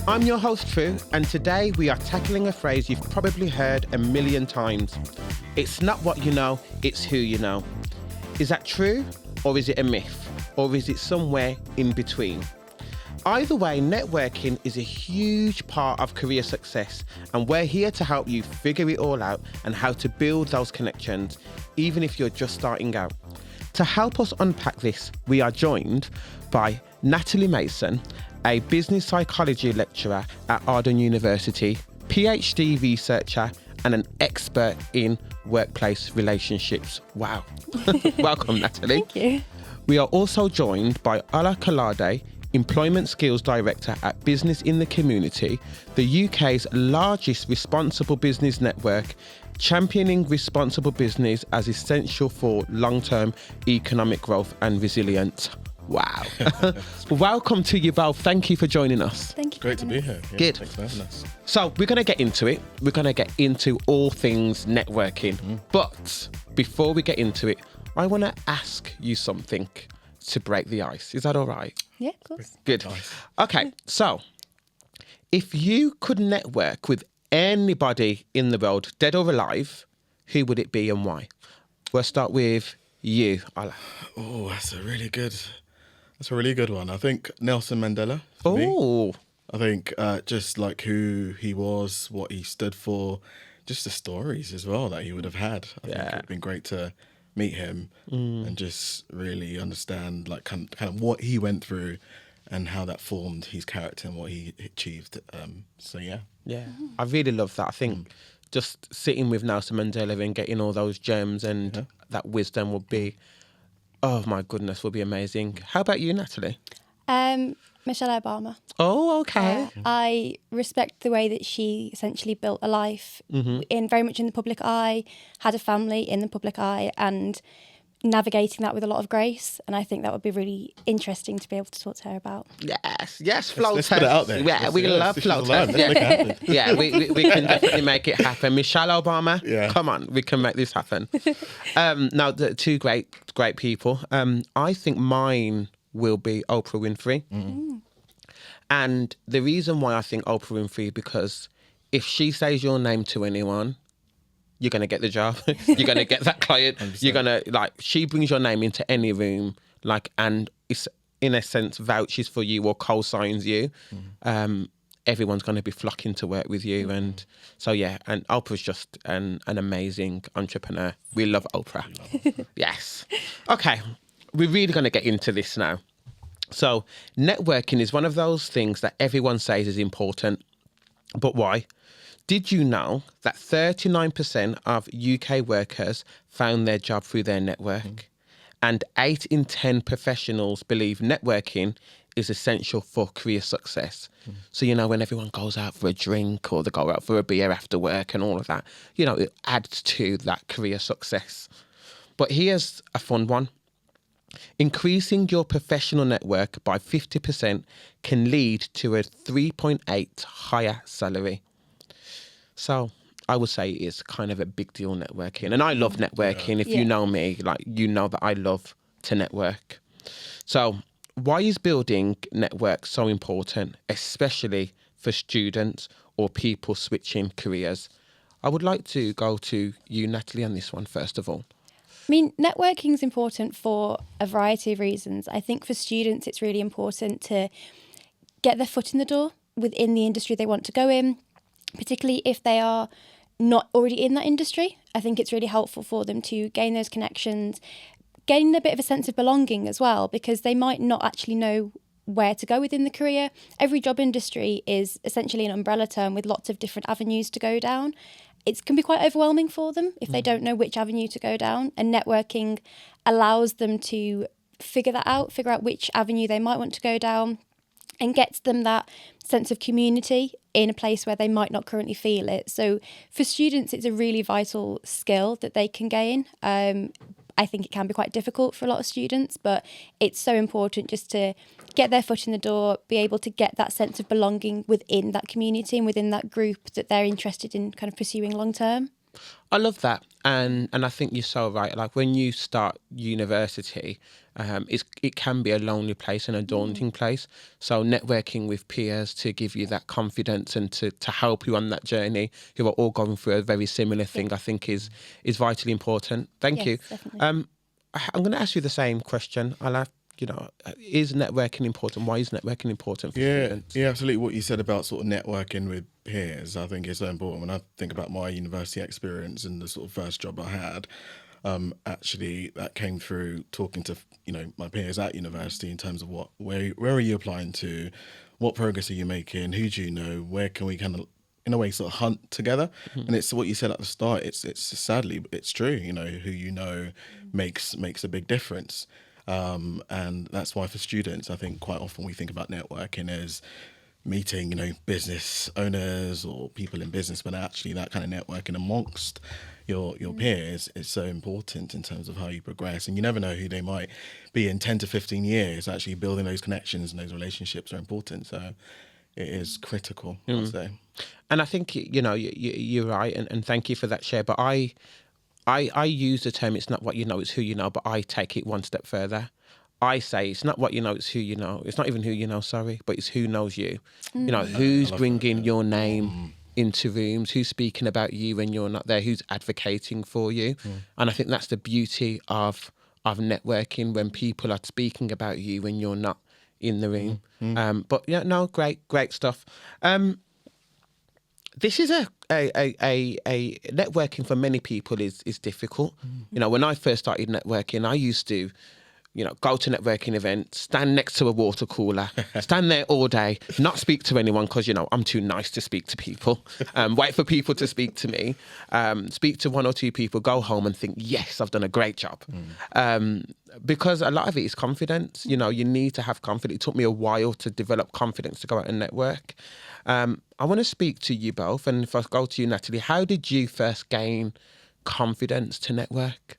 I'm your host, Tru, and today we are tackling a phrase you've probably heard a million times. It's not what you know, it's who you know. Is that true, or is it a myth, or is it somewhere in between? Either way, networking is a huge part of career success, and we're here to help you figure it all out and how to build those connections, even if you're just starting out. To help us unpack this, we are joined by Natalie Mason, a business psychology lecturer at Arden University, PhD researcher, and an expert in workplace relationships. Wow. Welcome, Natalie. Thank you. We are also joined by Kolade, Employment Skills Director at Business in the Community, the UK's largest responsible business network, championing responsible business as essential for long-term economic growth and resilience. Wow. Welcome to you both. Thank you for joining us. Thank you. Great to be here. Yeah, Good. Thanks for having us. So we're going to get into it. We're going to get into all things networking. But before we get into it, I want to ask you something to break the ice. Is that all right? Yeah, of course. Good. Nice. Okay, so if you could network with anybody in the world, dead or alive, who would it be and why? We'll start with you, Ola. Oh, that's a really good one. I think Nelson Mandela for me. Oh, I think just like who he was, what he stood for, just the stories as well that he would have had. I think it would have been great to meet him and just really understand like kind of what he went through and how that formed his character and what he achieved. So yeah. yeah. I really love that. I think just sitting with Nelson Mandela and getting all those gems and that wisdom would be, oh my goodness, would be amazing. How about you, Natalie? Michelle Obama. Oh, okay. I respect the way that she essentially built a life in very much in the public eye, had a family in the public eye, and navigating that with a lot of grace. And I think that would be really interesting to be able to talk to her about. Yes, float Let's put it out there. Yeah, we love float test. Yeah, we can definitely make it happen. Michelle Obama, come on, we can make this happen. Now, the two great people. I think mine will be Oprah Winfrey. And the reason why I think Oprah Winfrey, because if she says your name to anyone, you're going to get the job. You're going to get that client. 100%. You're going to, like, she brings your name into any room, like, and it's, in a sense, vouches for you or co-signs you. Everyone's going to be flocking to work with you. And so, yeah, and Oprah's just an amazing entrepreneur. We love Oprah. Yes. Okay, we're really going to get into this now. So networking is one of those things that everyone says is important. But why? Did you know that 39% of UK workers found their job through their network? And 8 in 10 professionals believe networking is essential for career success. So, you know, when everyone goes out for a drink or they go out for a beer after work and all of that, you know, it adds to that career success. But here's a fun one. Increasing your professional network by 50% can lead to a 3.8 higher salary. So I would say it is kind of a big deal networking. And I love networking. If you know me, like, you know that I love to network. So why is building networks so important, especially for students or people switching careers? I would like to go to you, Natalie, on this one, first of all. I mean, networking is important for a variety of reasons. I think for students, it's really important to get their foot in the door within the industry they want to go in, particularly if they are not already in that industry. I think it's really helpful for them to gain those connections, gain a bit of a sense of belonging as well, because they might not actually know where to go within the career. Every job industry is essentially an umbrella term with lots of different avenues to go down. It can be quite overwhelming for them if they don't know which avenue to go down, and networking allows them to figure out which avenue they might want to go down, and gets them that sense of community in a place where they might not currently feel it. So for students, it's a really vital skill that they can gain. I think it can be quite difficult for a lot of students, but it's so important just to get their foot in the door, be able to get that sense of belonging within that community and within that group that they're interested in kind of pursuing long term. I love that, and I think you're so right. Like when you start university, it can be a lonely place and a daunting place. So networking with peers to give you that confidence and to help you on that journey, who are all going through a very similar thing, I think is vitally important. Thank you. Definitely. I'm going to ask you the same question. I'll have, is networking important? Why is networking important for students? Yeah, absolutely. What you said about sort of networking with peers, I think is so important. When I think about my university experience and the sort of first job I had, actually that came through talking to, my peers at university in terms of where are you applying to, what progress are you making, who do you know, where can we kind of, in a way, sort of hunt together. And it's what you said at the start. It's sadly, it's true. Who makes a big difference. And that's why for students, I think quite often we think about networking as meeting, business owners or people in business, but actually that kind of networking amongst your peers is so important in terms of how you progress. And you never know who they might be in 10 to 15 years. Actually building those connections and those relationships are important. So it is critical, I'd say. And I think, you're right. And thank you for that share. But I use the term, it's not what you know, it's who you know, but I take it one step further. I say it's not what you know, it's who you know. It's not even who you know, sorry, but it's who knows you. Who's bringing your name into rooms, who's speaking about you when you're not there, who's advocating for you. And I think that's the beauty of networking, when people are speaking about you when you're not in the room. But yeah, no, great stuff. This is a networking for many people is difficult. When I first started networking, I used to, go to networking events, stand next to a water cooler, stand there all day, not speak to anyone because, I'm too nice to speak to people, wait for people to speak to me, speak to one or two people, go home and think, yes, I've done a great job. Because a lot of it is confidence. You need to have confidence. It took me a while to develop confidence to go out and network. I want to speak to you both, and if I go to you, Natalie, how did you first gain confidence to network?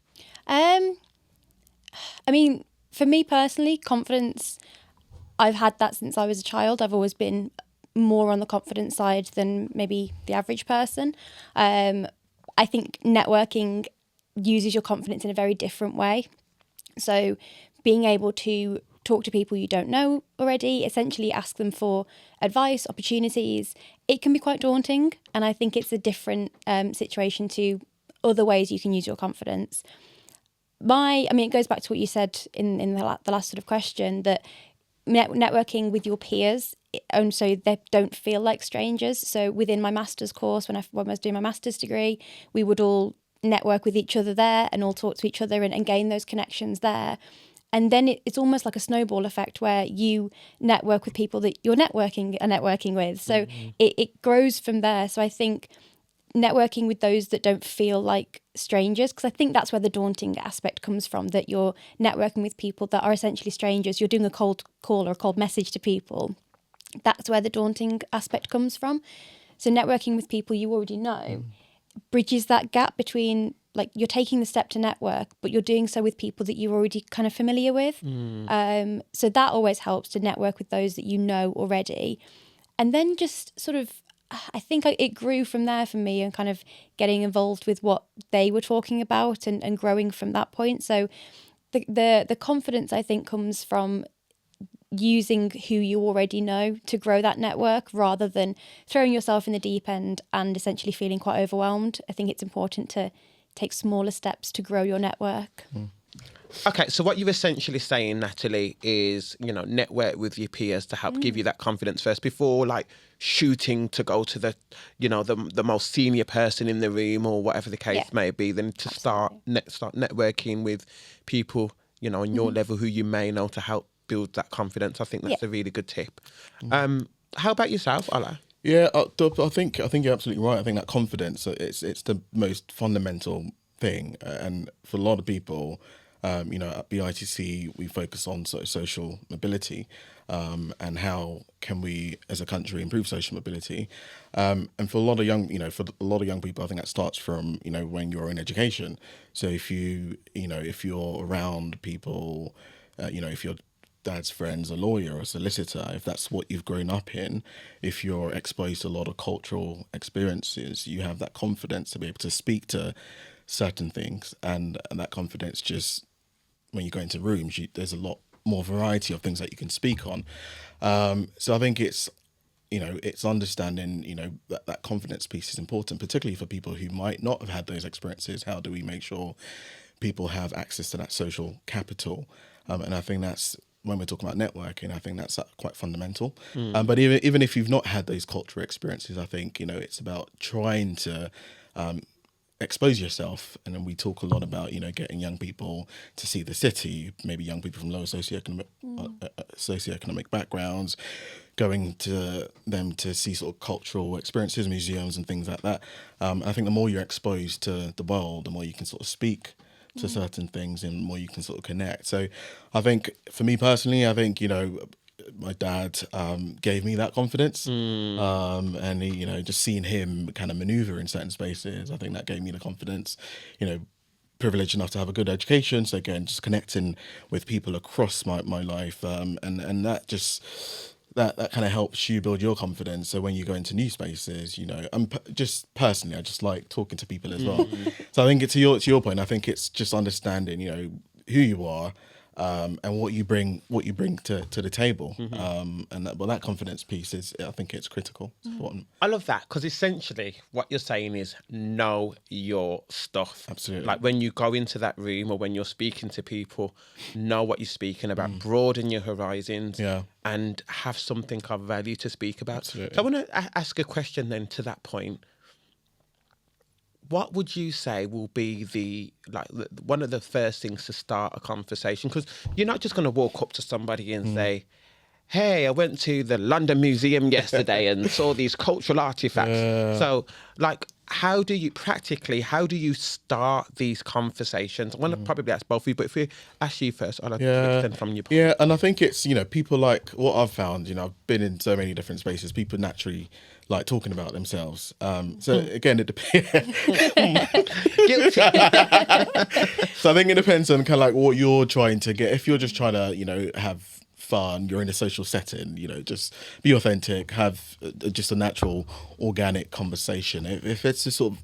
I mean, for me personally, confidence, I've had that since I was a child. I've always been more on the confidence side than maybe the average person. I think networking uses your confidence in a very different way. So being able to talk to people you don't know already, essentially ask them for advice, opportunities, it can be quite daunting. And I think it's a different situation to other ways you can use your confidence. It goes back to what you said in the last sort of question, that networking with your peers, and so they don't feel like strangers. So within my master's course, when I was doing my master's degree, we would all network with each other there and all talk to each other and gain those connections there. And then it's almost like a snowball effect where you network with people that you're networking with. So it grows from there. So I think networking with those that don't feel like strangers, because I think that's where the daunting aspect comes from, that you're networking with people that are essentially strangers. You're doing a cold call or a cold message to people. That's where the daunting aspect comes from. So networking with people you already know bridges that gap between, like, you're taking the step to network, but you're doing so with people that you're already kind of familiar with. So that always helps, to network with those that you know already. And then just sort of, I think it grew from there for me, and kind of getting involved with what they were talking about and growing from that point. So the confidence, I think, comes from using who you already know to grow that network, rather than throwing yourself in the deep end and essentially feeling quite overwhelmed. I think it's important to take smaller steps to grow your network. Okay, so what you're essentially saying, Natalie, is, network with your peers to help give you that confidence first, before like shooting to go to the, the most senior person in the room or whatever the case may be. Then to start networking with people, on your level who you may know, to help build that confidence. I think that's a really good tip. How about yourself, Ola? Yeah, I think you're absolutely right. I think that confidence, it's the most fundamental thing, and for a lot of people, at BITC we focus on social mobility, and how can we as a country improve social mobility, and for a lot of young people, I think that starts from when you're in education. So if you're around people, if you're dad's friend's a lawyer or a solicitor, if that's what you've grown up in, if you're exposed to a lot of cultural experiences, you have that confidence to be able to speak to certain things, and that confidence just, when you go into rooms, there's a lot more variety of things that you can speak on. So I think it's, it's understanding, that confidence piece is important, particularly for people who might not have had those experiences. How do we make sure people have access to that social capital? And I think that's, when we're talking about networking, I think that's quite fundamental. But even if you've not had those cultural experiences, I think, it's about trying to expose yourself. And then we talk a lot about, getting young people to see the city, maybe young people from lower socioeconomic backgrounds, going to them to see sort of cultural experiences, museums and things like that. I think the more you're exposed to the world, the more you can sort of speak to certain things and the more you can sort of connect. So I think for me personally, I think, my dad gave me that confidence, and he, just seeing him kind of maneuver in certain spaces, I think that gave me the confidence. Privileged enough to have a good education, so again, just connecting with people across my life, and that just that kind of helps you build your confidence. So when you go into new spaces, just personally, I just like talking to people as well. So I think to your point, I think it's just understanding, who you are. And what you bring to the table, and that confidence piece is, I think it's critical. It's important. I love that, because essentially what you're saying is know your stuff. Absolutely. Like when you go into that room or when you're speaking to people, know what you're speaking about, broaden your horizons, and have something of value to speak about. Absolutely. So I want to ask a question then to that point. What would you say will be one of the first things to start a conversation? Because you're not just going to walk up to somebody and say, hey, I went to the London Museum yesterday and saw these cultural artifacts. So, how do you start these conversations? I want to probably ask both of you, but if we ask you first, I'd like to extend from your point. Yeah, and I think it's, people like what I've found, I've been in so many different spaces, people naturally like talking about themselves. So again, it depends. Guilty. So I think it depends on kind of like what you're trying to get. If you're just trying to, have fun, you're in a social setting, just be authentic, have just a natural, organic conversation. If it's a sort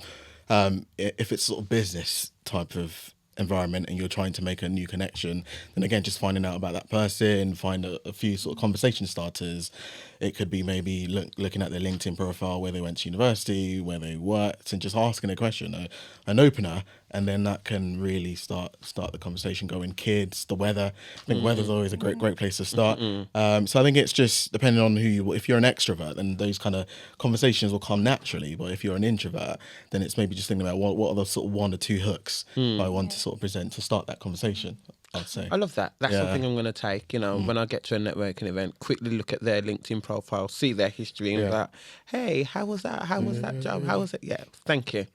of business type of environment and you're trying to make a new connection, then again, just finding out about that person, find a few sort of conversation starters. It could be maybe looking at their LinkedIn profile, where they went to university, where they worked, and just asking a question, an opener, and then that can really start the conversation going. Kids, the weather. I think weather's always a great place to start. So I think it's just depending on if you're an extrovert, then those kind of conversations will come naturally. But if you're an introvert, then it's maybe just thinking about what are the sort of one or two hooks I want to sort of present to start that conversation, I'd say. I love that. That's something I'm going to take. When I get to a networking event, quickly look at their LinkedIn profile, see their history, and be like, hey, how was that? How was that job? How was it? Yeah, thank you.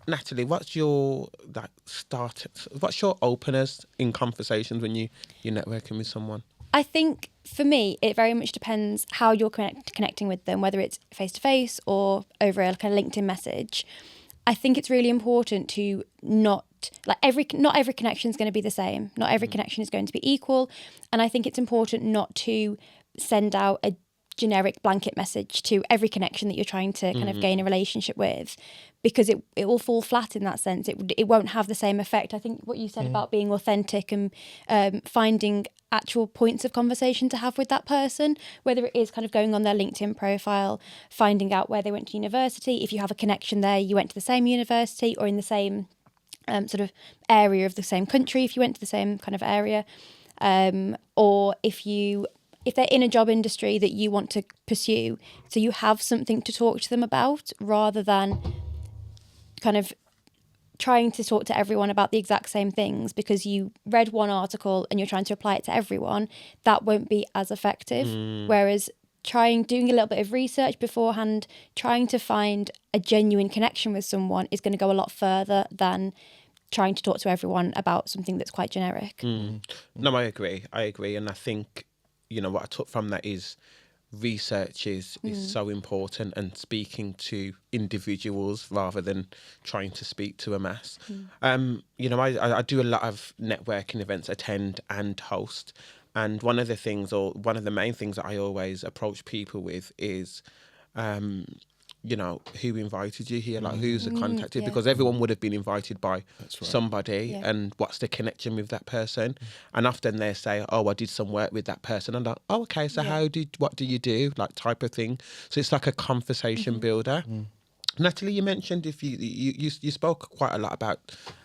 Natalie, what's your what's your openers in conversations when you're networking with someone? I think for me, it very much depends how you're connecting with them, whether it's face to face or over a kind of LinkedIn message. I think it's really important to not every connection is going to be the same. Not every connection is going to be equal, and I think it's important not to send out a generic blanket message to every connection that you're trying to kind of gain a relationship with, because it will fall flat in that sense. It won't have the same effect. I think what you said about being authentic and finding actual points of conversation to have with that person, whether it is kind of going on their LinkedIn profile, finding out where they went to university, if you have a connection there, you went to the same university or in the same sort of area of the same country, if you went to the same kind of area, or if they're in a job industry that you want to pursue, so you have something to talk to them about, rather than kind of trying to talk to everyone about the exact same things because you read one article and you're trying to apply it to everyone. That won't be as effective. Whereas doing a little bit of research beforehand, trying to find a genuine connection with someone is going to go a lot further than trying to talk to everyone about something that's quite generic. No, I agree. And I think, what I took from that is research is so important, and speaking to individuals rather than trying to speak to a mass. You know, I do a lot of networking events, attend and host. And one of the main things that I always approach people with is, you know, who invited you here? Like, who's the contacted? Because everyone would have been invited by somebody, and what's the connection with that person? And often they say, oh, I did some work with that person. And I'm like, oh, okay, so what do you do? Like, type of thing. So it's like a conversation builder. Natalie, you mentioned you spoke quite a lot about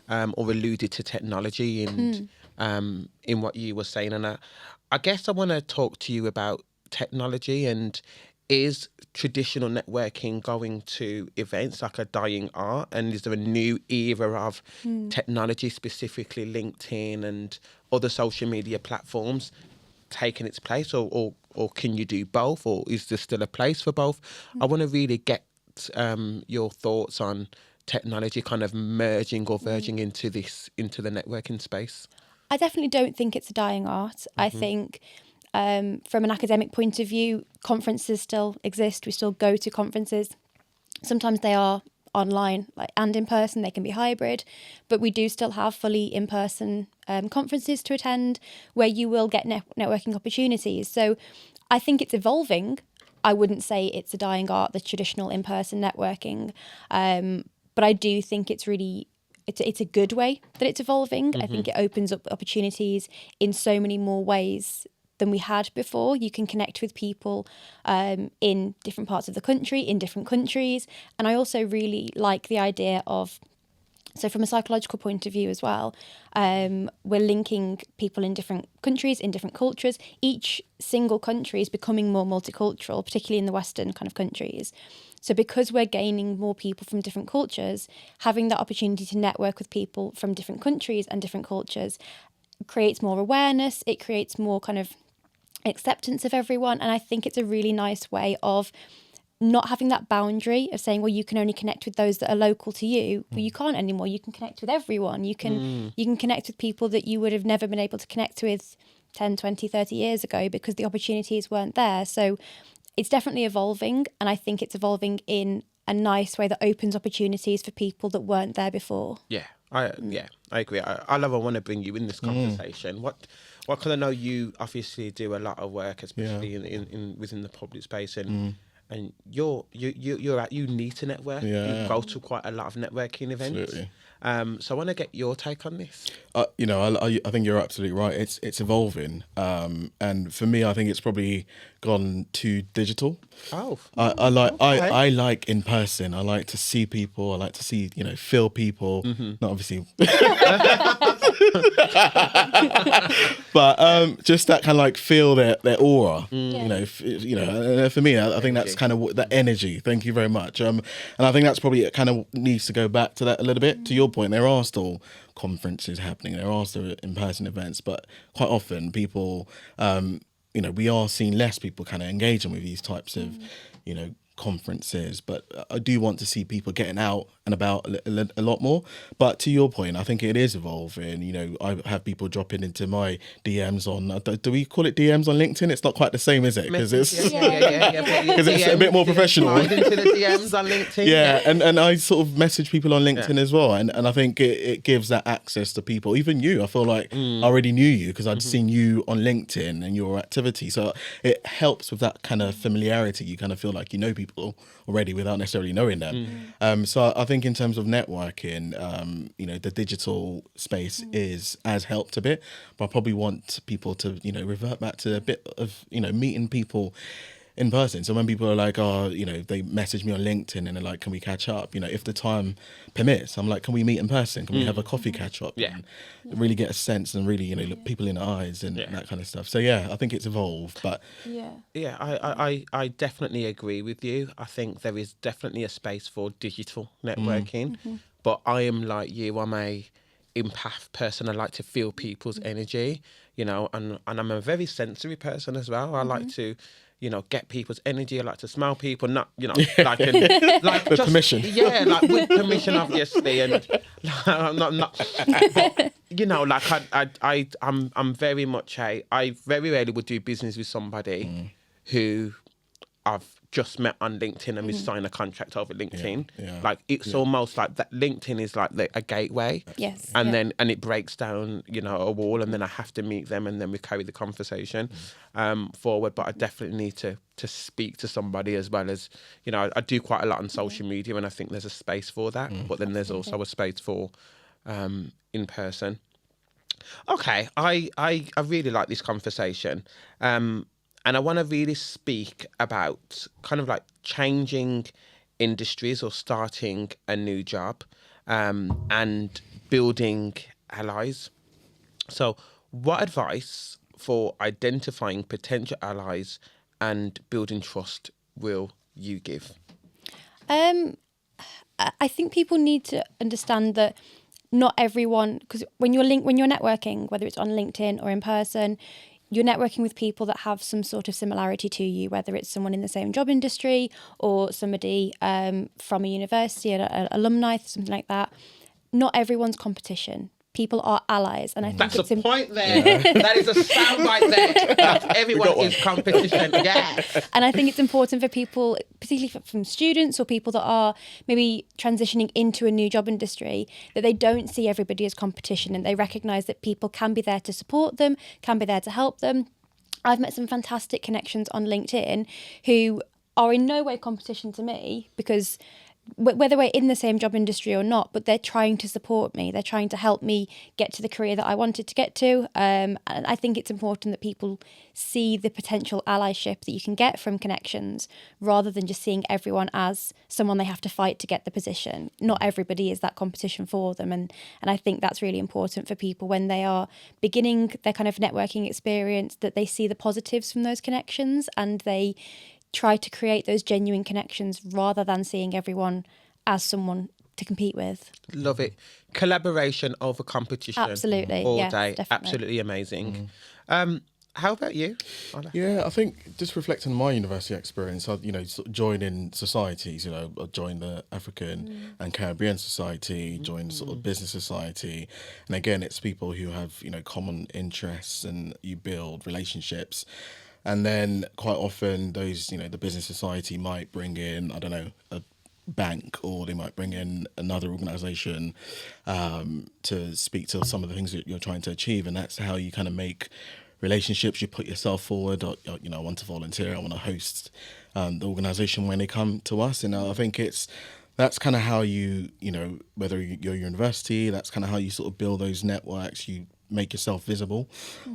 or alluded to technology in what you were saying. And I guess I want to talk to you about technology, and is traditional networking going to events like a dying art? And is there a new era of technology, specifically LinkedIn and other social media platforms, taking its place? Or can you do both? Or is there still a place for both? I want to really get your thoughts on technology kind of merging or verging into the networking space. I definitely don't think it's a dying art. I think from an academic point of view, conferences still exist. We still go to conferences. Sometimes they are online and in person. They can be hybrid, but we do still have fully in-person conferences to attend where you will get networking opportunities. So I think it's evolving. I wouldn't say it's a dying art, the traditional in-person networking, but I do think it's really it's a good way that it's evolving. I think it opens up opportunities in so many more ways than we had before. You can connect with people in different parts of the country, in different countries. And I also really like the idea of, so from a psychological point of view as well, we're linking people in different countries, in different cultures. Each single country is becoming more multicultural, particularly in the Western kind of countries. So because we're gaining more people from different cultures, having that opportunity to network with people from different countries and different cultures creates more awareness. It creates more kind of acceptance of everyone. And I think it's a really nice way of not having that boundary of saying, well, you can only connect with those that are local to you. Well, you can't anymore. You can connect with everyone. You can connect with people that you would have never been able to connect with 10, 20, 30 years ago because the opportunities weren't there. So it's definitely evolving. And I think it's evolving in a nice way that opens opportunities for people that weren't there before. Yeah, I agree. I want to bring you in this conversation. Because I know you obviously do a lot of work, especially in within the public space, and you need to network. You go to quite a lot of networking events. Absolutely. So I want to get your take on this. You know, I think you're absolutely right. It's evolving, and for me, I think it's probably gone too digital. Oh, I like in person. I like to see people. I like to see, you know, feel people. Not obviously, but just that kind of like feel their aura. You know, for me, I think that's kind of that energy. Thank you very much. And I think that's probably it. Kind of needs to go back to that a little bit. To your point, there are still conferences happening. There are still in-person events, but quite often people, you know, we are seeing less people kind of engaging with these types of, you know, conferences. But I do want to see people getting out and about a lot more. But to your point, I think it is evolving. You know, I have people dropping into my DMs on, do we call it DMs on LinkedIn? It's not quite the same, is it? Because it's because it's a bit more professional. Into the DMs on LinkedIn. Yeah, and I sort of message people on LinkedIn as well. And I think it gives that access to people. Even you, I feel like I already knew you because I'd seen you on LinkedIn and your activity. So it helps with that kind of familiarity. You kind of feel like you know people already without necessarily knowing them. So I think in terms of networking, you know, the digital space has helped a bit, but I probably want people to, you know, revert back to a bit of, you know, meeting people in person. So when people are like, oh, you know, they message me on LinkedIn and they're like, can we catch up? You know, if the time permits, I'm like, can we meet in person? Can we have a coffee catch up? Yeah. And really get a sense and really, you know, look people in the eyes and that kind of stuff. So yeah, I think it's evolved, but I definitely agree with you. I think there is definitely a space for digital networking, but I am like you. I'm a empath person. I like to feel people's energy, you know, and I'm a very sensory person as well. I like to, you know, get people's energy. I like to smell people, not, you know, like with permission. Yeah, like with permission, obviously, and like, I'm not. But, you know, like I'm very much I very rarely would do business with somebody who I've just met on LinkedIn and we sign a contract over LinkedIn. Yeah. Like it's almost like that. LinkedIn is like a gateway. Yes. And then it breaks down, a wall, and then I have to meet them, and then we carry the conversation forward. But I definitely need to speak to somebody, as well as, I do quite a lot on social media, and I think there's a space for that. But then there's also a space for in person. Okay, I really like this conversation. And I want to really speak about kind of like changing industries or starting a new job, and building allies. So what advice for identifying potential allies and building trust will you give? I think people need to understand that not everyone, because when you're networking, whether it's on LinkedIn or in person, you're networking with people that have some sort of similarity to you, whether it's someone in the same job industry or somebody from a university, an alumni, something like that. Not everyone's competition. People are allies, and I think that's a point there. Yeah. That is a soundbite there. That everyone is competition. Yeah. And I think it's important for people, particularly from students or people that are maybe transitioning into a new job industry, that they don't see everybody as competition, and they recognise that people can be there to support them, can be there to help them. I've met some fantastic connections on LinkedIn who are in no way competition to me, because whether we're in the same job industry or not, but they're trying to support me. They're trying to help me get to the career that I wanted to get to. And I think it's important that people see the potential allyship that you can get from connections, rather than just seeing everyone as someone they have to fight to get the position. Not everybody is that competition for them. And I think that's really important for people when they are beginning their kind of networking experience, that they see the positives from those connections and they try to create those genuine connections, rather than seeing everyone as someone to compete with. Love it. Collaboration over competition. Absolutely. All yes, day. definitely. Absolutely amazing. How about you, Ola? Yeah, I think just reflecting on my university experience, I sort of joined in societies. I joined the African and Caribbean Society, joined sort of business society, and again, it's people who have common interests, and you build relationships. And then quite often those, the business society might bring in, I don't know, a bank, or they might bring in another organisation to speak to some of the things that you're trying to achieve. And that's how you kind of make relationships. You put yourself forward, or, I want to volunteer, I want to host the organisation when they come to us. And I think that's kind of how you, whether you're university, that's kind of how you sort of build those networks. You make yourself visible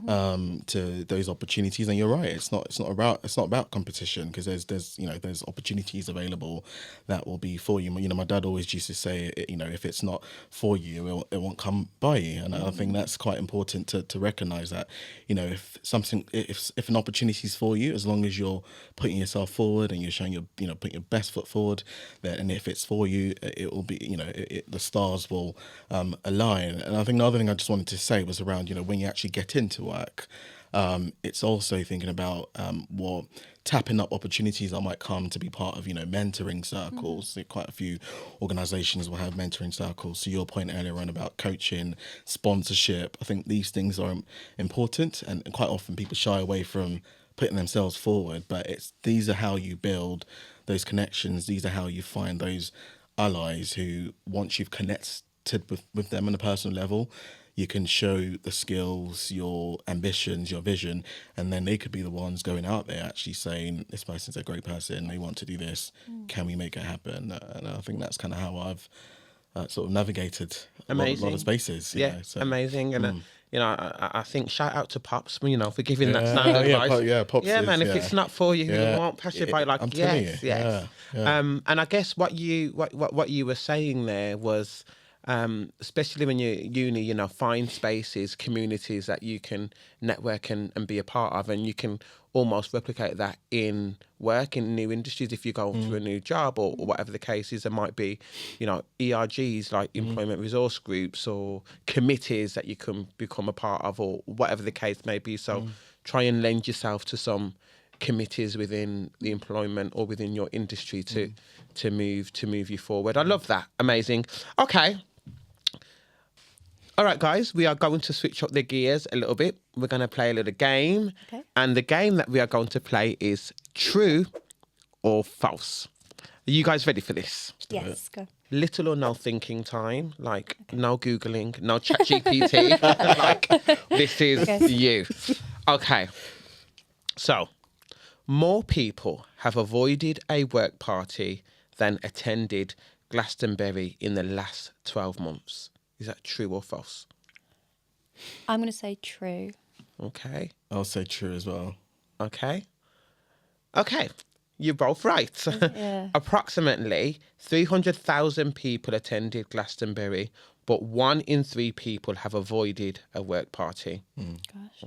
to those opportunities. And you're right, it's not about competition, because there's opportunities available that will be for you. My dad always used to say, if it's not for you, it won't come by you. And I think that's quite important to recognize that, if an opportunity is for you, as long as you're putting yourself forward and you're showing putting your best foot forward, and if it's for you, it will be, the stars will align. And I think the other thing I just wanted to say was around, when you actually get into work, it's also thinking about tapping up opportunities that might come to be part of, mentoring circles. Quite a few organisations will have mentoring circles. To your point earlier on about coaching, sponsorship, I think these things are important, and quite often people shy away from putting themselves forward, but these are how you build those connections. These are how you find those allies who, once you've connected with them on a personal level, you can show the skills, your ambitions, your vision, and then they could be the ones going out there actually saying, this person's a great person, they want to do this, can we make it happen? And I think that's kind of how I've sort of navigated a lot of spaces. Amazing. And I think shout out to Pops, for giving that sound advice. Pops. Yeah, man. If it's not for you, you won't pass it by. Like, I'm telling you. Yes. And I guess what you were saying there was, especially when you're at uni, find spaces, communities that you can network and be a part of, and you can almost replicate that in work in new industries. If you go to a new job or whatever the case is, there might be, ERGs, like employment resource groups, or committees that you can become a part of, or whatever the case may be. So try and lend yourself to some committees within the employment or within your industry to move you forward. I love that. Amazing. Okay. All right, guys, we are going to switch up the gears a little bit. We're going to play a little game. Okay. And the game that we are going to play is Tru or false? Are you guys ready for this? Yes, go. Little or no thinking time, like no Googling, no chat GPT. Like, this is you. Okay. So, more people have avoided a work party than attended Glastonbury in the last 12 months. Is that true or false? I'm going to say true. Okay. I'll say true as well. Okay. You're both right. Yeah. Approximately 300,000 people attended Glastonbury, but 1 in 3 people have avoided a work party. Gosh.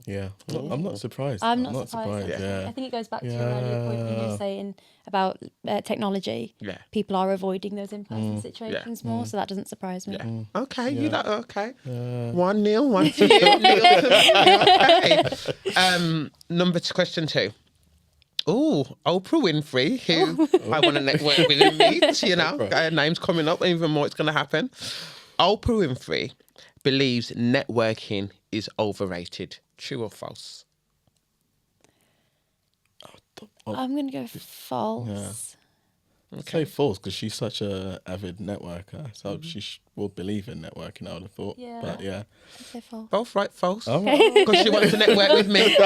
Yeah. I'm not surprised. I'm not surprised. Yeah. I think it goes back to your earlier point when you were saying about technology. Yeah. People are avoiding those in-person situations more, so that doesn't surprise me. Yeah. Okay, you know, okay. 1-0, 1 to you. Nil to me. Okay. Question 2. Ooh, Oprah Winfrey, who I want to network with and meet, you know. Her name's coming up, even more it's going to happen. Oprah Winfrey believes networking is overrated. True or false? I'm going to go false. Say false because she's such a avid networker, so she will believe in networking. I would have thought, Yeah. but yeah, I'd say false. Both right, false. Oh, Because she wants to network with me.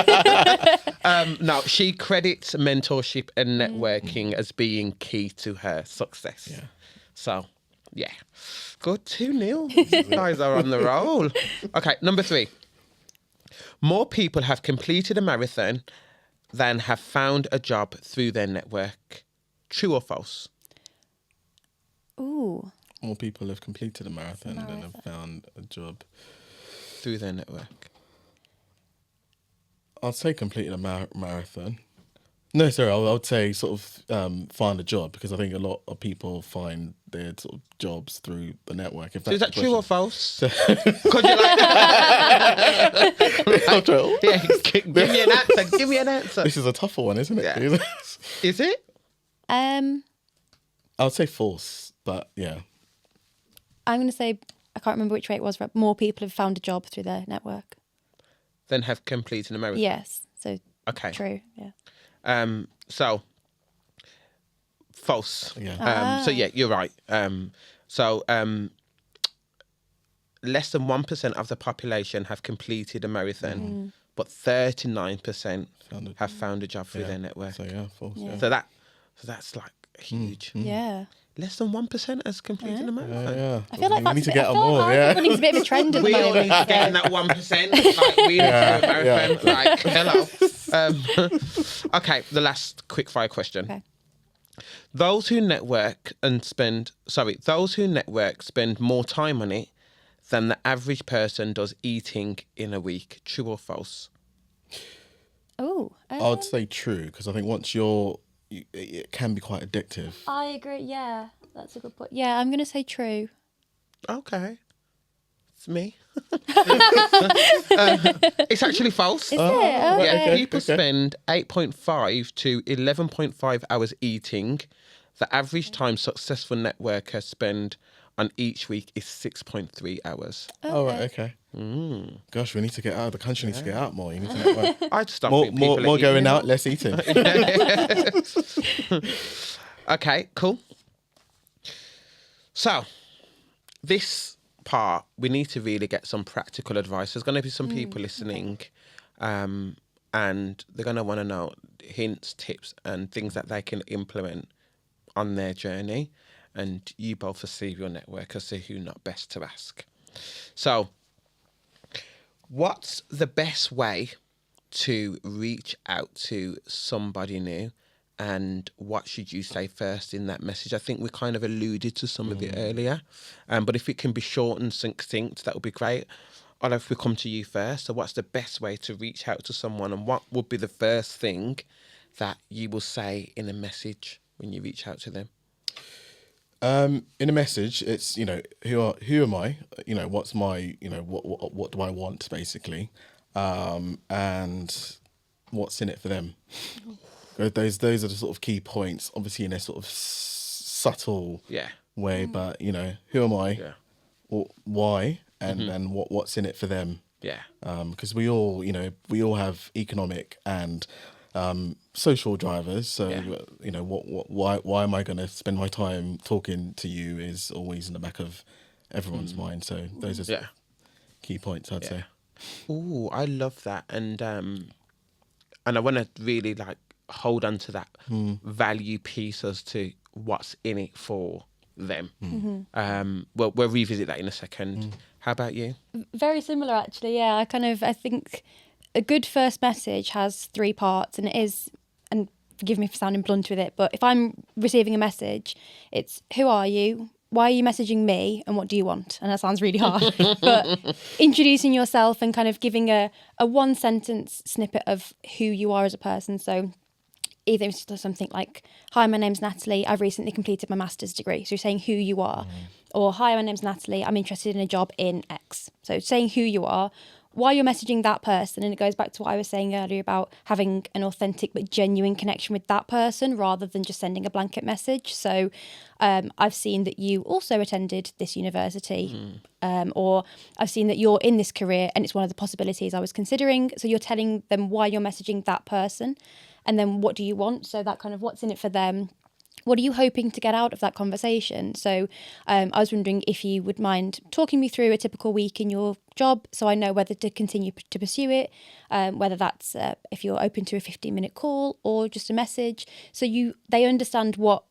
No, she credits mentorship and networking as being key to her success. Yeah. So, yeah. Good 2-0. You guys are on the roll. Okay, number 3. More people have completed a marathon than have found a job through their network. True or false? Ooh. more people have completed a marathon than have found a job through their network. I'd say completed a marathon. No, sorry, I would say sort of find a job, because I think a lot of people find their sort of jobs through the network. If So is that true or false? Because you're like, yeah, give me an answer. Give me an answer. This is a tougher one, isn't it? Yeah. Is it? I would say false, but yeah. I'm going to say, I can't remember which way it was, but more people have found a job through their network. Then have completed a marathon. Yes, so okay, true. Yeah. So false. Yeah. So yeah, you're right. Less than 1% of the population have completed a marathon, but 39% have found a job through their network. So yeah, false. Yeah. So that's like huge. Yeah. Less than 1% has completed a marathon. Yeah. I feel like we that's need to a bit, get I on feel more. like Yeah. everybody's a bit of a trend at the We all moment. need to get in that 1%. Like, we need to do a marathon. Like, hello. Okay, the last quickfire question. Okay. Those who network spend more time on it than the average person does eating in a week. True or false? Oh. I'd say true, because I think once it can be quite addictive. I agree. Yeah, that's a good point. Yeah, I'm going to say true. Okay. It's me. It's actually false. Is it? Okay. Yeah, people spend 8.5 to 11.5 hours eating. The average time successful networkers spend on each week is 6.3 hours. Oh, right, okay. Gosh, we need to get out of the country. Need to get out more. You need to network. I'd stop more people going out, less eating. Okay, cool. So, this part, we need to really get some practical advice. There's going to be some people listening, and they're going to want to know hints, tips, and things that they can implement on their journey. And you both receive your network as to who not best to ask. So, what's the best way to reach out to somebody new? And what should you say first in that message? I think we kind of alluded to some of it earlier. But if it can be short and succinct, that would be great. Or if we come to you first. So what's the best way to reach out to someone? And what would be the first thing that you will say in a message when you reach out to them? In a message, it's, who am I? What's my, what do I want, basically? And what's in it for them? Those are the sort of key points, obviously in a sort of subtle way, but, who am I? Yeah. Or why? And what's in it for them? Yeah. Because we all have economic and social drivers. So, you know, why am I going to spend my time talking to you is always in the back of everyone's mind. So those are key points, I'd say. Oh, I love that. And I want to really like hold on to that value piece as to what's in it for them. Well, we'll revisit that in a second. How about you? Very similar, actually. Yeah, I think a good first message has 3 parts, and it is, and forgive me for sounding blunt with it, but if I'm receiving a message, it's who are you? Why are you messaging me? And what do you want? And that sounds really hard, but introducing yourself and kind of giving a 1-sentence snippet of who you are as a person. So either it's something like, hi, my name's Natalie. I've recently completed my master's degree. So you're saying who you are. Or, hi, my name's Natalie. I'm interested in a job in X. So saying who you are, why you're messaging that person. And it goes back to what I was saying earlier about having an authentic but genuine connection with that person rather than just sending a blanket message. So I've seen that you also attended this university, or I've seen that you're in this career and it's one of the possibilities I was considering. So you're telling them why you're messaging that person. And then what do you want? So that kind of what's in it for them. What are you hoping to get out of that conversation? So I was wondering if you would mind talking me through a typical week in your job so I know whether to continue to pursue it, whether that's if you're open to a 15-minute call or just a message. So they understand what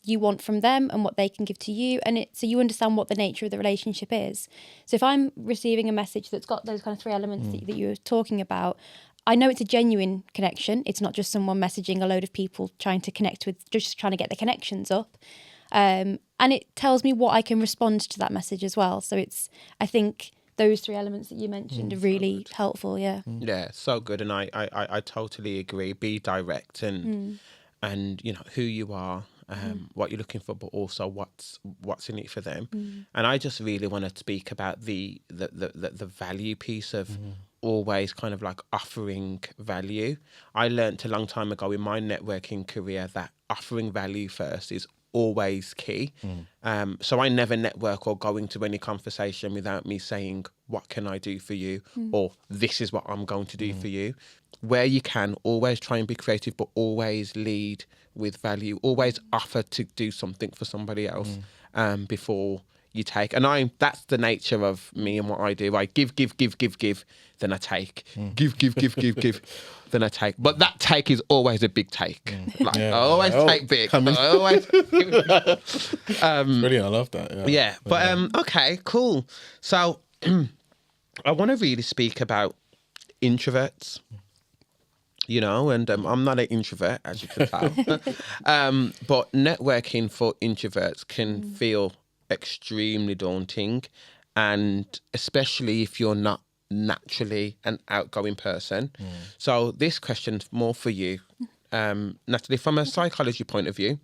you want from them and what they can give to you, and so you understand what the nature of the relationship is. So if I'm receiving a message that's got those kind of 3 elements that you were talking about, I know it's a genuine connection. It's not just someone messaging a load of people trying to connect with, just trying to get the connections up. And it tells me what I can respond to that message as well. So I think those 3 elements that you mentioned are really helpful. Yeah. Yeah, so good. And I totally agree. Be direct and you know, who you are, what you're looking for, but also what's in it for them. And I just really want to speak about the value piece of always kind of like offering value. I learnt a long time ago in my networking career that offering value first is always key. So I never network or go into any conversation without me saying, what can I do for you? Or this is what I'm going to do for you. Where you can, always try and be creative, but always lead with value. Always offer to do something for somebody else before you take. And that's the nature of me and what I do. I give, then I take. Give, then I take. But that take is always a big take. I always take big. I always Brilliant, I love that. Yeah. But okay, cool. So I want to really speak about introverts. You know, and I'm not an introvert, as you can tell. But networking for introverts can feel extremely daunting, and especially if you're not naturally an outgoing person. So this question's more for you, Natalie, from a psychology point of view.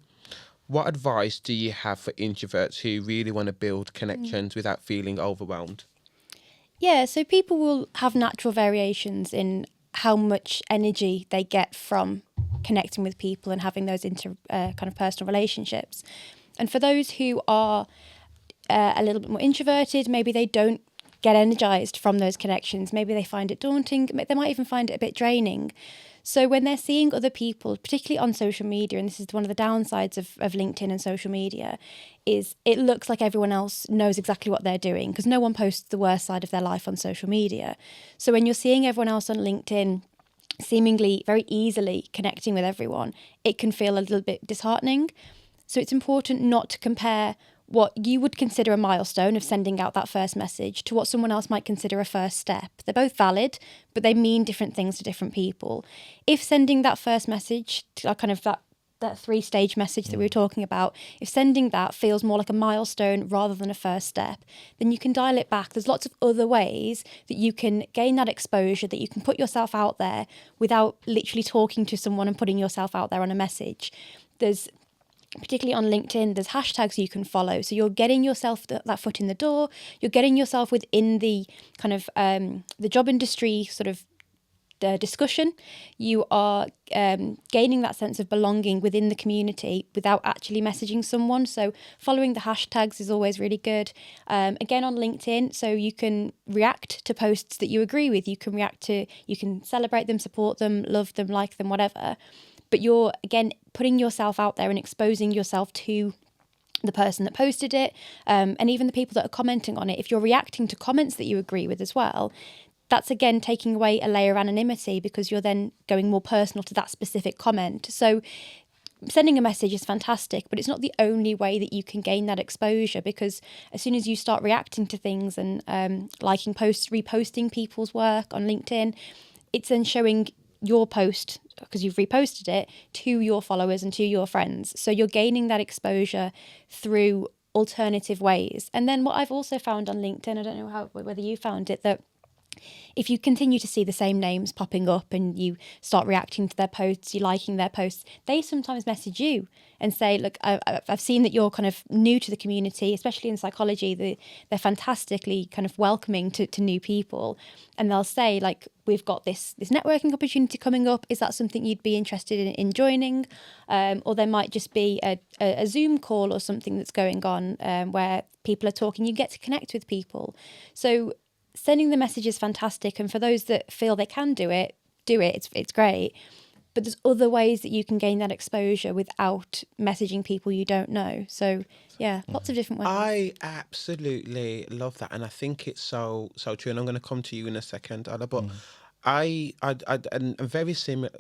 What advice do you have for introverts who really want to build connections without feeling overwhelmed? Yeah, so people will have natural variations in how much energy they get from connecting with people and having those kind of personal relationships. And for those who are a little bit more introverted, maybe they don't get energized from those connections. Maybe they find it daunting. They might even find it a bit draining. So when they're seeing other people, particularly on social media, and this is one of the downsides of LinkedIn and social media, is it looks like everyone else knows exactly what they're doing because no one posts the worst side of their life on social media. So when you're seeing everyone else on LinkedIn seemingly very easily connecting with everyone, it can feel a little bit disheartening. So it's important not to compare what you would consider a milestone of sending out that first message to what someone else might consider a first step. They're both valid, but they mean different things to different people. If sending that first message, kind of that 3-stage message that we were talking about, if sending that feels more like a milestone rather than a first step, then you can dial it back. There's lots of other ways that you can gain that exposure, that you can put yourself out there without literally talking to someone and putting yourself out there on a message. Particularly on LinkedIn, there's hashtags you can follow. So you're getting yourself that foot in the door. You're getting yourself within the kind of the job industry sort of discussion. You are gaining that sense of belonging within the community without actually messaging someone. So following the hashtags is always really good. Again, on LinkedIn, so you can react to posts that you agree with. You can celebrate them, support them, love them, like them, whatever. But you're, again, putting yourself out there and exposing yourself to the person that posted it, and even the people that are commenting on it. If you're reacting to comments that you agree with as well, that's again taking away a layer of anonymity, because you're then going more personal to that specific comment. So sending a message is fantastic, but it's not the only way that you can gain that exposure, because as soon as you start reacting to things and liking posts, reposting people's work on LinkedIn, it's then showing your post, because you've reposted it, to your followers and to your friends. So you're gaining that exposure through alternative ways. And then what I've also found on LinkedIn, I don't know whether you found it, that if you continue to see the same names popping up and you start reacting to their posts, you're liking their posts, they sometimes message you and say, look, I've seen that you're kind of new to the community, especially in psychology. They're fantastically kind of welcoming to new people. And they'll say, like, we've got this networking opportunity coming up. Is that something you'd be interested in joining? Or there might just be a Zoom call or something that's going on where people are talking. You get to connect with people. So sending the message is fantastic, and for those that feel they can do it. It's great. But there's other ways that you can gain that exposure without messaging people you don't know. So yeah, lots of different ways. I absolutely love that, and I think it's so true. And I'm going to come to you in a second, Ola, but I and very similar.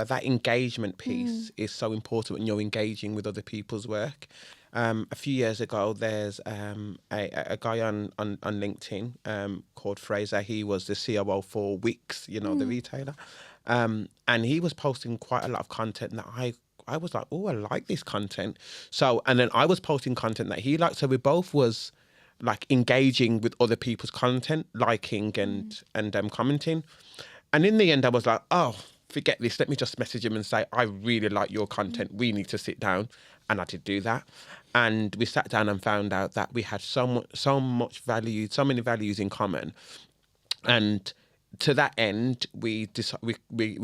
That engagement piece is so important when you're engaging with other people's work. A few years ago, there's a guy on LinkedIn called Fraser. He was the COO for Wix, the retailer, and he was posting quite a lot of content that I was like, oh, I like this content. So, and then I was posting content that he liked. So we both was like engaging with other people's content, liking and commenting. And in the end, I was like, oh, forget this. Let me just message him and say, I really like your content. We need to sit down. And I did do that. And we sat down and found out that we had so many values in common. And to that end, we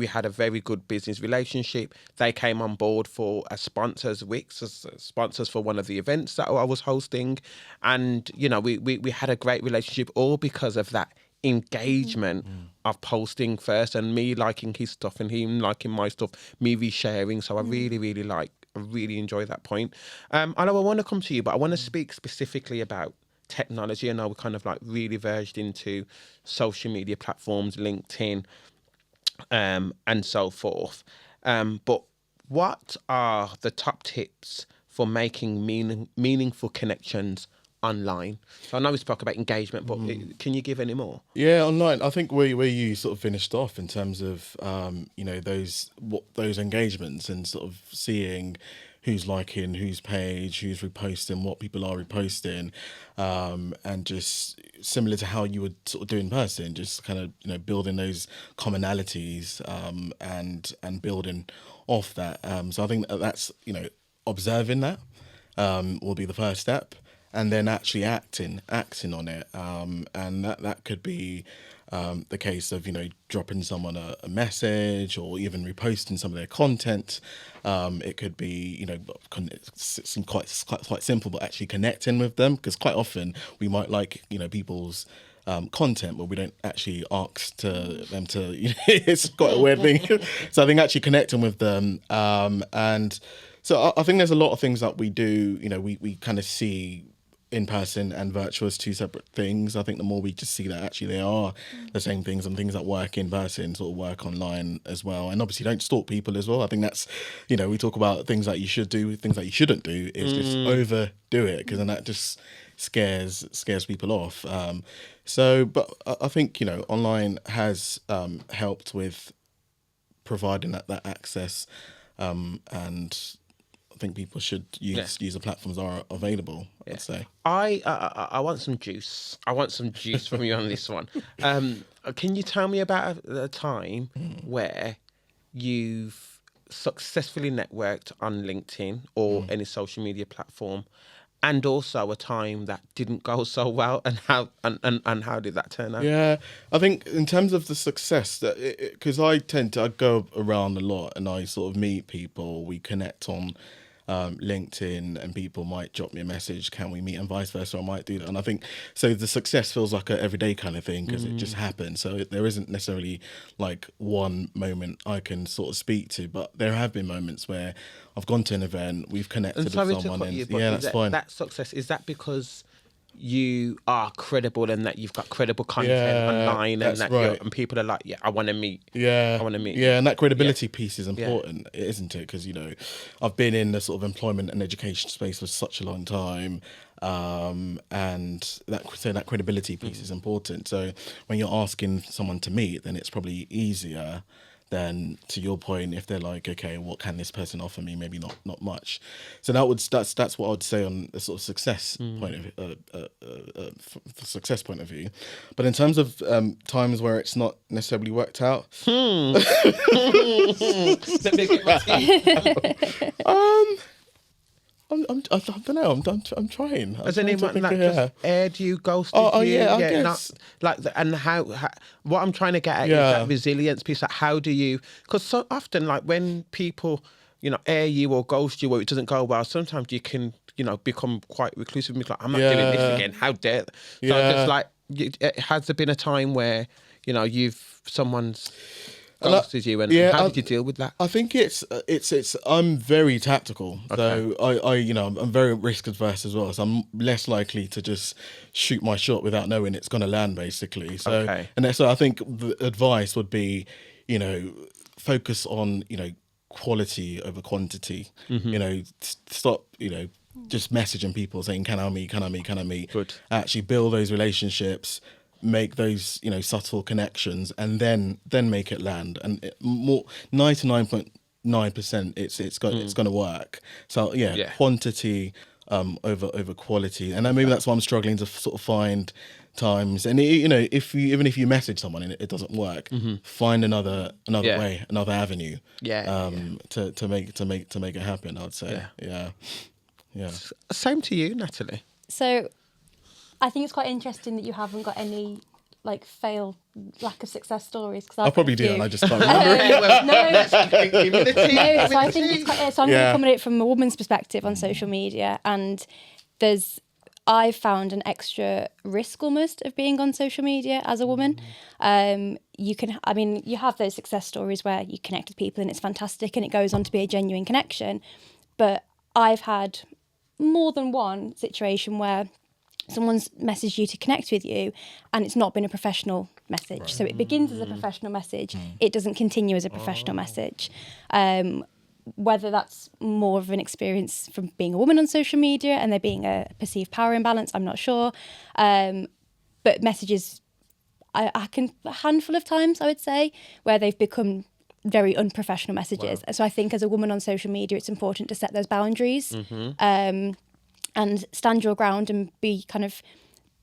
had a very good business relationship. They came on board for as sponsors, Wix, as sponsors for one of the events that I was hosting. And, we had a great relationship, all because of that engagement of posting first, and me liking his stuff and him liking my stuff, me resharing. So I really enjoy that point. I want to come to you, but I want to speak specifically about technology. I know we're kind of like really verged into social media platforms, LinkedIn, and so forth. But what are the top tips for making meaningful connections online? So I know we spoke about engagement, but can you give any more? Yeah, online. I think where you sort of finished off in terms of those engagements and sort of seeing who's liking whose page, who's reposting, what people are reposting, and just similar to how you would sort of do in person, just kind of building those commonalities and building off that. So I think that's observing that will be the first step. And then actually acting on it, and that could be the case of dropping someone a message or even reposting some of their content. It could be it's quite simple, but actually connecting with them, because quite often we might like people's content, but we don't actually ask them to. It's quite a weird thing. So I think actually connecting with them, and so I think there's a lot of things that we do. We kind of see in person and virtual as two separate things. I think the more we just see that actually they are the same things, and things that work in person sort of work online as well. And obviously don't stalk people as well. I think that's, we talk about things that you should do, things that you shouldn't do, is just overdo it, because then that just scares people off. But I think, online has helped with providing that access, and I think people should use the platforms that are available. I'd say. I want some juice. I want some juice from you on this one. Can you tell me about a time where you've successfully networked on LinkedIn or any social media platform, and also a time that didn't go so well, and how did that turn out? Yeah, I think in terms of the success, that because I go around a lot and I sort of meet people, we connect on LinkedIn, and people might drop me a message, can we meet, and vice versa. I might do that, and I think so. The success feels like an everyday kind of thing because it just happens. So there isn't necessarily like one moment I can sort of speak to, but there have been moments where I've gone to an event, we've connected with someone, and that's fine. That success, is that because you are credible and that you've got credible content online, and that and people are like, I want to meet. I want to meet. Yeah, and that credibility piece is important, isn't it? Because I've been in the sort of employment and education space for such a long time, and that credibility piece is important. So when you're asking someone to meet, then it's probably easier than, to your point, if they're like, okay, what can this person offer me? Maybe not much. So that's what I would say on the sort of success point of view. But in terms of times where it's not necessarily worked out, let me get my teeth. I don't know. I'm trying. Has anyone just aired you, ghosted you? I guess. And how? What I'm trying to get at is that resilience piece. Like, how do you? Because so often, like when people, air you or ghost you, or it doesn't go well, sometimes you can, become quite reclusive. And be like, I'm not doing this again. How dare? So I'm just like, has there been a time where someone's ghosted you, and how did you deal with that? I think it's I'm very tactical, so I'm very risk adverse as well, so I'm less likely to just shoot my shot without knowing it's going to land, basically. So and so I think the advice would be, focus on quality over quantity. Stop just messaging people saying, can I meet? Good. Actually build those relationships, make those subtle connections, and then make it land. And more 99.9% it's going to work. So quantity over quality, and then maybe that's why I'm struggling to sort of find times. And even if you message someone and it doesn't work, find another way, another avenue to make it happen, I'd say. Yeah. Same to you, Natalie. So I think it's quite interesting that you haven't got any lack of success stories. Because I probably do, and I just can't remember. So I think it's quite. So I'm going to come at it from a woman's perspective on social media, and I've found an extra risk almost of being on social media as a woman. You have those success stories where you connect with people and it's fantastic and it goes on to be a genuine connection, but I've had more than one situation where someone's messaged you to connect with you and it's not been a professional message. Right. So it begins as a professional message. It doesn't continue as a professional message. Whether that's more of an experience from being a woman on social media and there being a perceived power imbalance, I'm not sure. But messages, a handful of times, I would say, where they've become very unprofessional messages. Wow. So I think as a woman on social media, it's important to set those boundaries and stand your ground and be kind of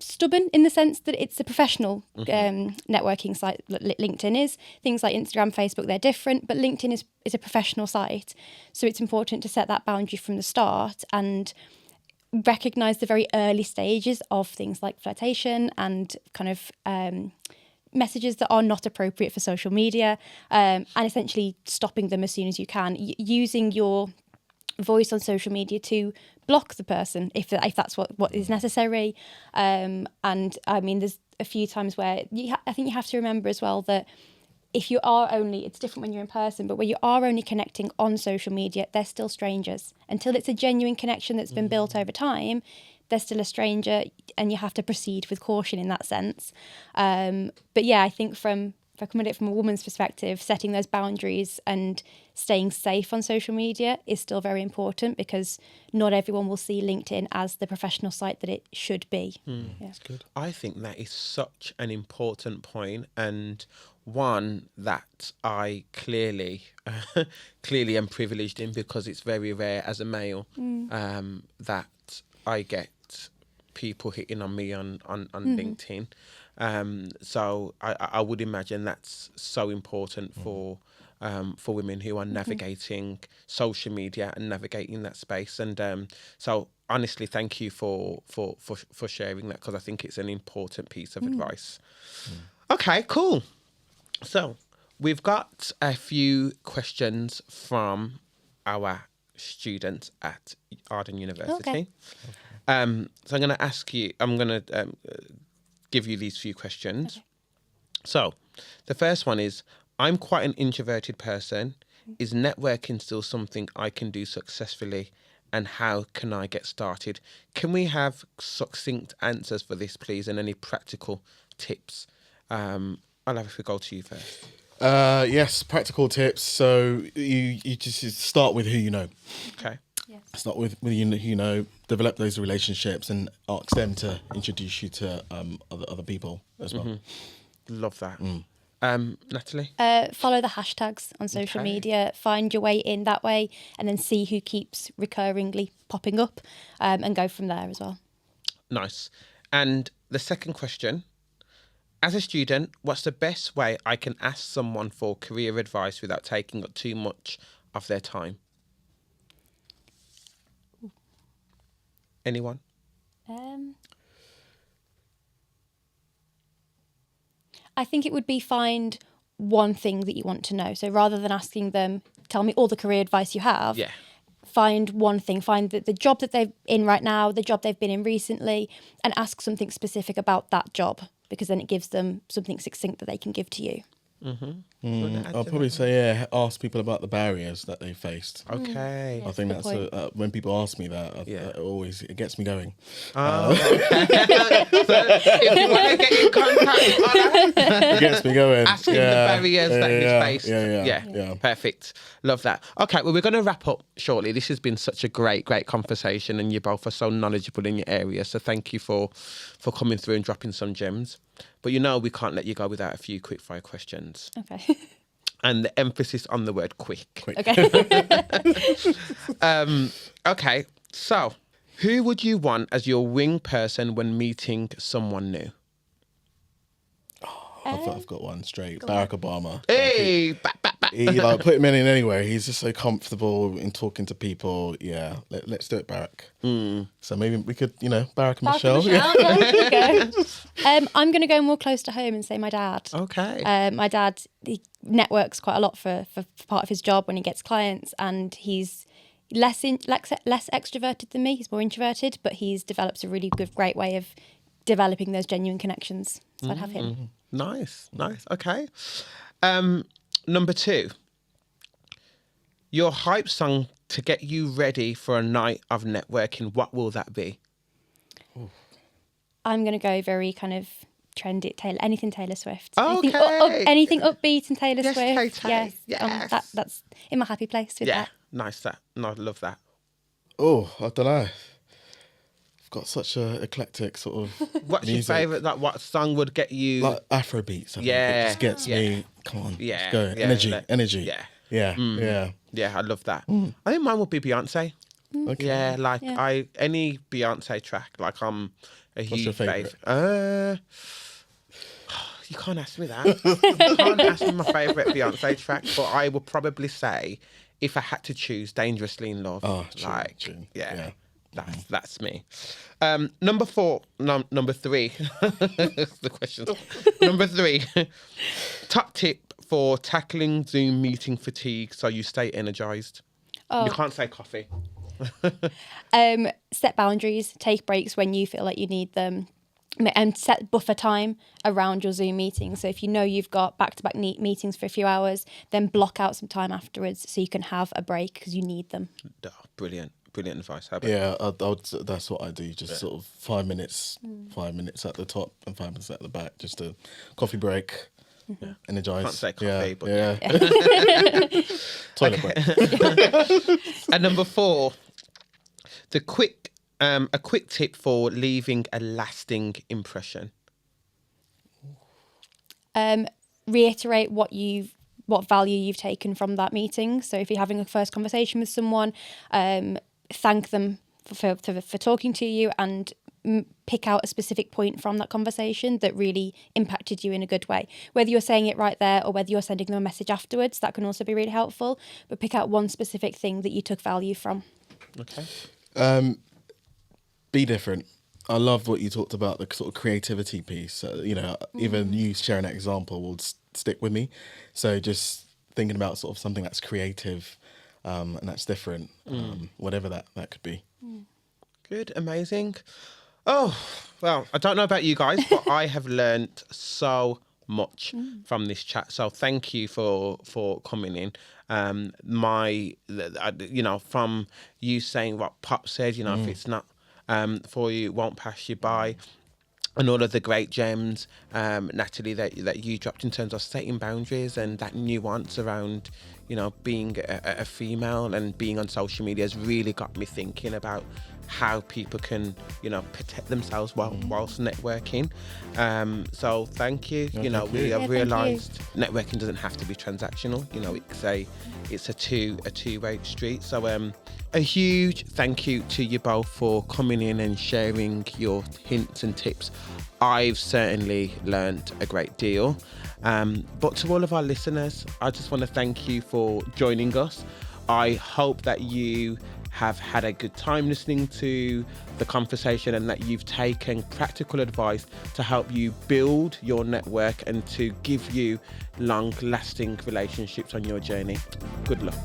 stubborn in the sense that it's a professional networking site. LinkedIn is. Things like Instagram, Facebook, they're different, but LinkedIn is a professional site. So it's important to set that boundary from the start and recognise the very early stages of things like flirtation and kind of messages that are not appropriate for social media, and essentially stopping them as soon as you can, using your voice on social media to block the person if that's what is necessary. And I mean, there's a few times where I think you have to remember as well that if you are only, it's different when you're in person, but where you are only connecting on social media, they're still strangers. Until it's a genuine connection that's been built over time, they're still a stranger, and you have to proceed with caution in that sense. But yeah, I think if I come at it from a woman's perspective, setting those boundaries and staying safe on social media is still very important, because not everyone will see LinkedIn as the professional site that it should be. That's good. I think that is such an important point, and one that I clearly am privileged in, because it's very rare as a male that I get people hitting on me on LinkedIn. So I would imagine that's so important for women who are navigating social media and navigating that space. And so honestly, thank you for sharing that, because I think it's an important piece of advice. Okay, cool. So we've got a few questions from our students at Arden University. Okay. So I'm going to ask you, I'm going to give you these few questions. Okay. So the first one is, I'm quite an introverted person. Is networking still something I can do successfully? And how can I get started? Can we have succinct answers for this, please, and any practical tips? I'll have to go to you first. Yes, practical tips. So you just start with who you know. Okay. Yes. Start with who you know, develop those relationships and ask them to introduce you to other people as well. Love that. Natalie? Follow the hashtags on social Okay. media, find your way in that way, and then see who keeps recurringly popping up, and go from there as well. Nice. And the second question, as a student, what's the best way I can ask someone for career advice without taking up too much of their time? Anyone? I think it would be find one thing that you want to know. So rather than asking them, tell me all the career advice you have, Yeah. find one thing, find the job that they're in right now, the job they've been in recently, and ask something specific about that job, because then it gives them something succinct that they can give to you. I'll probably say, ask people about the barriers that they faced. Okay. I think Good that's when people ask me that, it gets me going. Oh, okay. So if you want to get in contact, It gets me going. asking the barriers that you faced. Yeah. Perfect. Love that. Okay, well, we're going to wrap up shortly. This has been such a great conversation, and you both are so knowledgeable in your area. So thank you for coming through and dropping some gems. But we can't let you go without a few quickfire questions. Okay. And the emphasis on the word quick. Okay. Okay, so who would you want as your wing person when meeting someone new? I've got one straight. Barack Obama. Hey, He like put him in anywhere. He's just so comfortable in talking to people. Yeah, let's do it, Barack. So maybe we could, Barack and Michelle. Yeah, there you go. I'm going to go more close to home and say my dad. Okay. My dad, he networks quite a lot for part of his job when he gets clients, and he's less extroverted than me. He's more introverted, but he's developed a really great way of developing those genuine connections. So I'd have him. Nice. Okay. Number 2. Your hype song to get you ready for a night of networking. What will that be? I'm going to go very kind of trendy, anything Taylor Swift. Okay. Anything upbeat and Taylor Yes, Swift. Tay-Tay. Yes. Yes. That's in my happy place with that. Nice. No, I love that. Oh, I don't know. I've got such a eclectic sort of What's music. your favourite? Like, what song would get you? Like Afrobeats. I think. Yeah, It just gets yeah. me. Come on. Yeah, Let's go. yeah, Energy. yeah. Yeah. Yeah, I love that. I think mine would be Beyonce. Okay. Yeah, like any Beyonce track. Like I'm a huge your favourite? You can't ask me that. You can't ask me my favourite Beyonce track, but I would probably say, if I had to choose, "Dangerously in Love." Oh, true, like, true. yeah. That's me. Number 3. The questions. Number 3. Top tip for tackling Zoom meeting fatigue so you stay energized. You can't say coffee. Set boundaries, take breaks when you feel like you need them, and set buffer time around your Zoom meetings. So if you know you've got back-to-back meetings for a few hours, then block out some time afterwards so you can have a break because you need them. Oh, brilliant advice. How about Yeah, that's what I do. Just sort of 5 minutes, 5 minutes at the top and 5 minutes at the back. Just a coffee break. Energize. Can't say coffee, but Toilet break. And number 4, a quick tip for leaving a lasting impression. Reiterate what value you've taken from that meeting. So if you're having a first conversation with someone, thank them for talking to you, and pick out a specific point from that conversation that really impacted you in a good way. Whether you're saying it right there or whether you're sending them a message afterwards, that can also be really helpful. But pick out one specific thing that you took value from. Okay. Be different. I loved what you talked about, the sort of creativity piece. Even you sharing that example will stick with me. So just thinking about sort of something that's creative and that's different, whatever that could be. Good, amazing. Oh, well, I don't know about you guys, but I have learned so much from this chat. So thank you for coming in. From you saying what Pop said, if it's not for you, it won't pass you by. And all of the great gems, Natalie, that you dropped in terms of setting boundaries and that nuance around, being a female and being on social media has really got me thinking about how people can, protect themselves whilst networking. So thank you. We have realised networking doesn't have to be transactional. It's a two-way street. So a huge thank you to you both for coming in and sharing your hints and tips. I've certainly learned a great deal. But to all of our listeners, I just want to thank you for joining us. I hope that you have had a good time listening to the conversation and that you've taken practical advice to help you build your network and to give you long-lasting relationships on your journey. Good luck.